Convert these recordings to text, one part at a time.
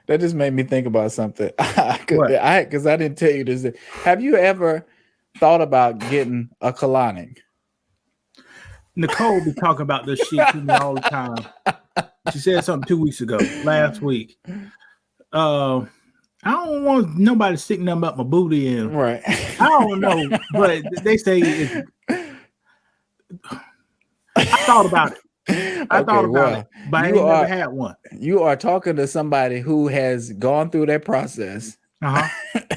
That just made me think about something. What? Because I didn't tell you this. Have you ever thought about getting a colonic? Nicole be talking about this shit to me all the time. She said something 2 weeks ago, last week. Uh, I don't want nobody sticking nothing up my booty in. Right. I don't know, but they say it's. I thought about it. I thought Okay, about it, well, but I you ain't never are had one. you are talking to somebody who has gone through that process. Uh huh.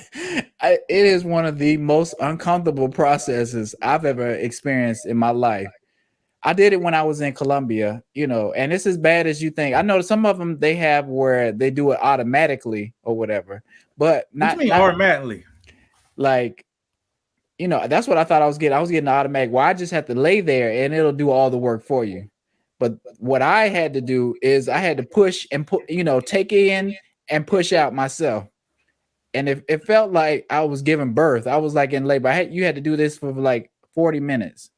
It is one of the most uncomfortable processes I've ever experienced in my life. I did it when I was in Colombia, and it's as bad as you think. I know some of them they have where they do it automatically or whatever, but What you not mean not automatically? like that's what I thought I was getting. I was getting the automatic. Well, I just have to lay there and it'll do all the work for you. But what I had to do is I had to push and put, take in and push out myself. And it felt like I was giving birth. I was like in labor. You had to do this for like 40 minutes.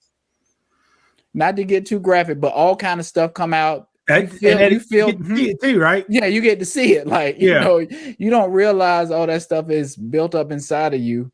Not to get too graphic, but all kind of stuff come out. You And feel, then you you feel, get to see it too, right? yeah, you get to see it. Like, Yeah. you don't realize all that stuff is built up inside of you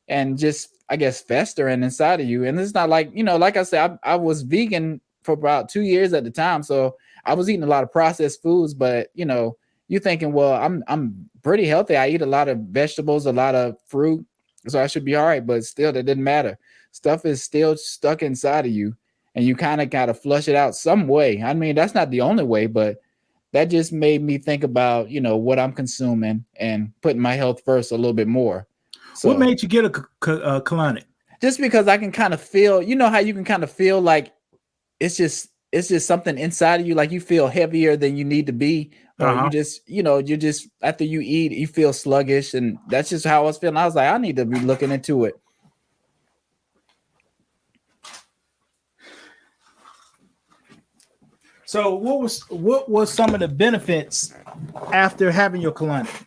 and just, I guess, festering inside of you. And it's not like, like I said, I was vegan for about 2 years at the time. So I was eating a lot of processed foods, but you're thinking, well, I'm pretty healthy. I eat a lot of vegetables, a lot of fruit. So I should be all right. But still, that didn't matter. Stuff is still stuck inside of you. And you kind of got to flush it out some way. I mean, that's not the only way, but that just made me think about, what I'm consuming and putting my health first a little bit more. What So made you get a colonic? just because I can kind of feel, how you can kind of feel like it's just something inside of you, like you feel heavier than you need to be, Uh or you huh. just, you just after you eat, you feel sluggish, and that's just how I was feeling. I was like, I need to be looking into it. So what was some of the benefits after having your colonic?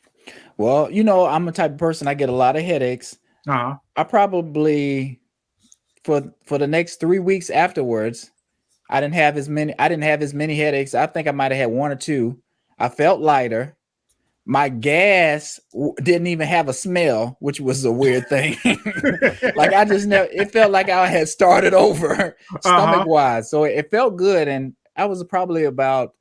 Well, I'm a type of person, I get a lot of headaches. Uh huh. I probably for the next 3 weeks afterwards, I didn't have as many headaches. I think I might have had one or two. I felt lighter. My gas didn't even have a smell, which was a weird thing. Like I just never, it felt like I had started over Uh stomach huh. wise. So it felt good. And I was probably about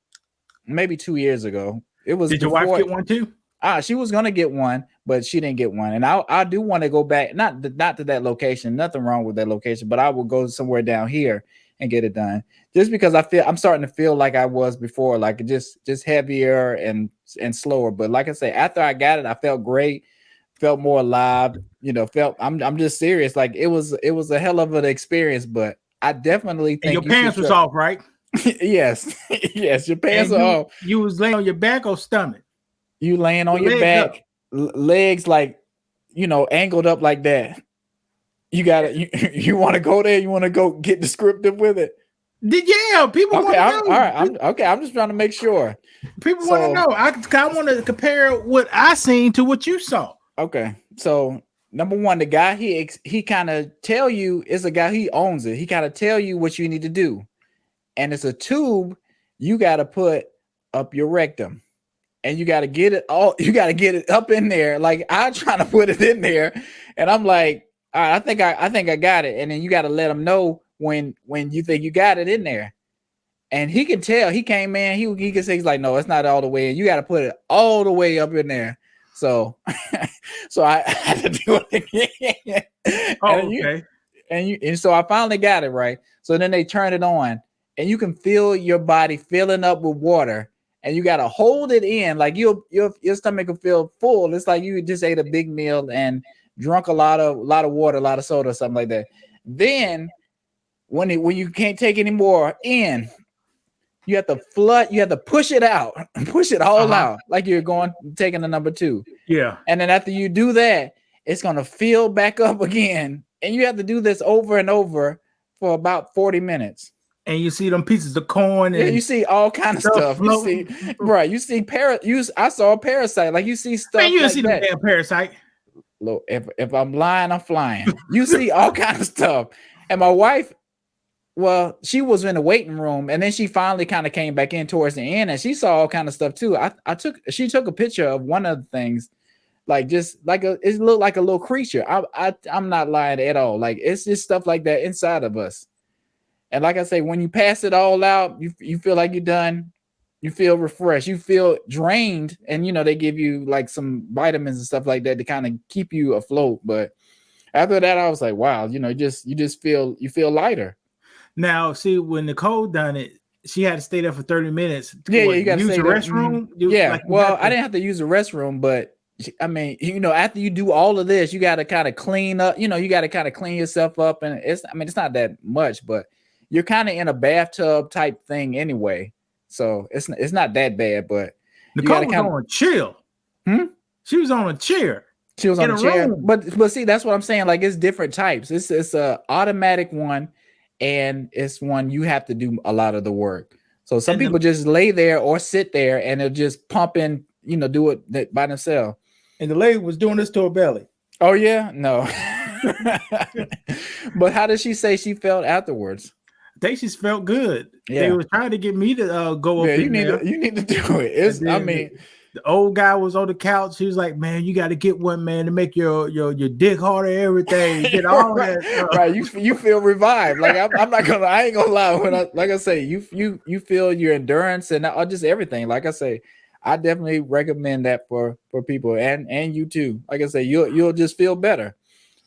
maybe 2 years ago. It was Did your wife before. get one too? She was gonna get one, but she didn't get one. And I do want to go back, not to that location. Nothing wrong with that location, but I will go somewhere down here and get it done. Just because I'm starting to feel like I was before, like just heavier and slower. But like I say, after I got it, I felt great, felt more alive. Felt I'm just serious. Like it was a hell of an experience, but I definitely And your think you should pants was try. off, right? Yes, yes, your pants And are you off. you was laying on your back or stomach, You laying on your your legs up. back, legs like angled up like that. You gotta you want to go there. You want to go get descriptive with it. Yeah, people Okay, want to I'm all right. know. I'm okay. I'm just trying to make sure. People want to So know. I want to compare what I seen to what you saw. okay, so number one, the guy he kind of tell you is a guy, he owns it. He kind of tell you what you need to do, and it's a tube you got to put up your rectum. And you got to get it all. You got to get it up in there. Like I'm trying to put it in there, and I'm like, all right, I think I got it. And then you got to let him know when you think you got it in there. And he can tell. He came in. He can say, he's like, no, it's not all the way in. You got to put it all the way up in there. So, so I had to do it again. Oh, and you okay. and so I finally got it right. So then they turn it on, and you can feel your body filling up with water, and you gotta hold it in, like your stomach will feel full. It's like you just ate a big meal and drunk a lot of water, a lot of soda, or something like that. Then when you can't take any more in, you have to flood, you have to push it out, push it Uh all huh. out, like you're going taking the number two. Yeah. And then after you do that, it's gonna fill back up again. And you have to do this over and over for about 40 minutes. And you see them pieces of corn Yeah, you and see all kind of stuff stuff. You see, floating. right? You see I saw a parasite. Like you see Man, stuff you didn't like see them that. damn parasite. Look, if I'm lying, I'm flying. You see all kind of stuff. And my wife, well, she was in the waiting room, and then she finally kind of came back in towards the end, and she saw all kind of stuff too. She took a picture of one of the things, like just like it looked like a little creature. I'm not lying at all. Like it's just stuff like that inside of us. And like I say, when you pass it all out, you feel like you're done. You feel refreshed. You feel drained, and they give you like some vitamins and stuff like that to kind of keep you afloat. But after that, I was like, wow, you just feel lighter. Now, see, when Nicole done it, she had to stay there for 30 minutes. Yeah, you got to use say the that. restroom. Yeah, well, I didn't have to use the restroom, but I mean, after you do all of this, you got to kind of clean up. You got to kind of clean yourself up, and it's not that much, but you're kind of in a bathtub type thing anyway, so it's not that bad. But Nicole was on a chill. She was on a chair. She was on a chair, but see, that's what I'm saying. Like it's different types. It's a automatic one, and it's one you have to do a lot of the work. So some people just lay there or sit there, and they'll just pump in, do it by themselves. And the lady was doing this to her belly. Oh yeah, no. But how did she say she felt afterwards? I think she felt good. Yeah. They were trying to get me to go up in there. You need to do it. The old guy was on the couch. He was like, "Man, you got to get one, man, to make your dick harder, everything. Get all right, that." Right, you feel revived. Like I ain't gonna lie. Like I say, you feel your endurance and just everything. Like I say, I definitely recommend that for people and you too. Like I say, you'll just feel better,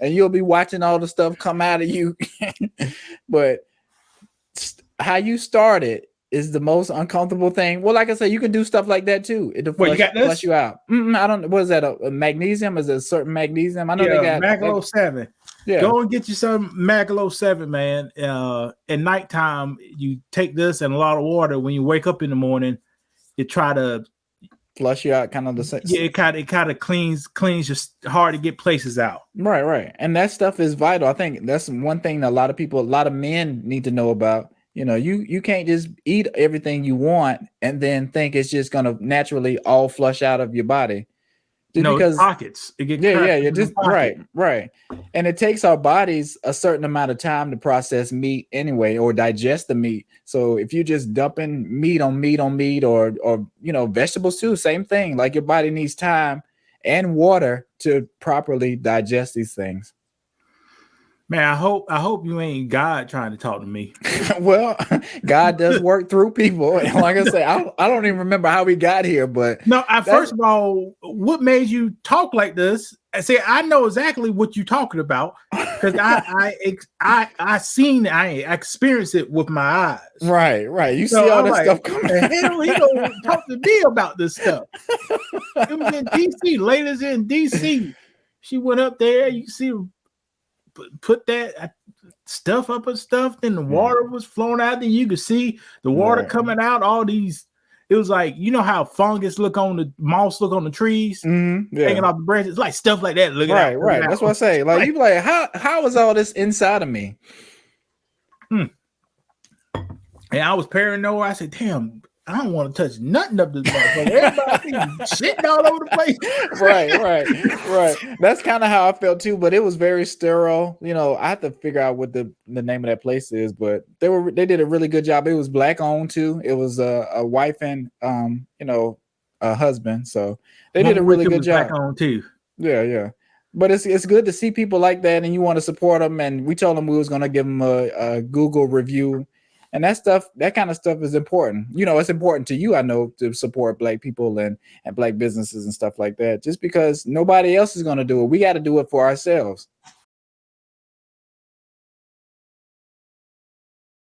and you'll be watching all the stuff come out of you. But how you started is the most uncomfortable thing. Well, like I said, you can do stuff like that too. It'll flush you out. I don't know. What is that? A magnesium? Is it a certain magnesium? I know they got Maglo 7. Yeah. Go and get you some Maglo 7, man. At nighttime, you take this and a lot of water. When you wake up in the morning, you try to flush you out, kind of the same. Yeah, it kind of cleans just hard to get places out. Right. And that stuff is vital. I think that's one thing that a lot of men need to know about. You can't just eat everything you want and then think it's just gonna naturally all flush out of your body. Because pockets. Right. And it takes our bodies a certain amount of time to process meat anyway, or digest the meat. So if you're just dumping meat on meat or vegetables too, same thing. Like your body needs time and water to properly digest these things. Man, I hope you ain't God trying to talk to me. Well, God does work through people. And like I say, I don't even remember how we got here, but no, first of all, what made you talk like this? I say I know exactly what you're talking about because I experienced it with my eyes. Right. You see all that stuff coming. Hell, he don't talk to me about this stuff. It was in DC. Ladies in DC. She went up there. You see. Put that stuff up and stuff, then the water was flowing out there. You could see the water coming out. All these, it was like, how fungus look on the moss look on the trees, hanging off the branches, like stuff like that. Looking out. Right. That's what I say. Like you be like, how is all this inside of me? And I was paranoid. I said, damn, I don't want to touch nothing up this motherfucker. Everybody shitting all over the place. Right. That's kind of how I felt too, but it was very sterile. I have to figure out what the name of that place is, but they did a really good job. It was black owned too. It was a wife and a husband. So they did a really good job. Black owned too. Yeah. But it's good to see people like that, and you want to support them. And we told them we was going to give them a Google review. And that kind of stuff is important. It's important to you, I know, to support Black people and Black businesses and stuff like that. Just because nobody else is going to do it, we got to do it for ourselves.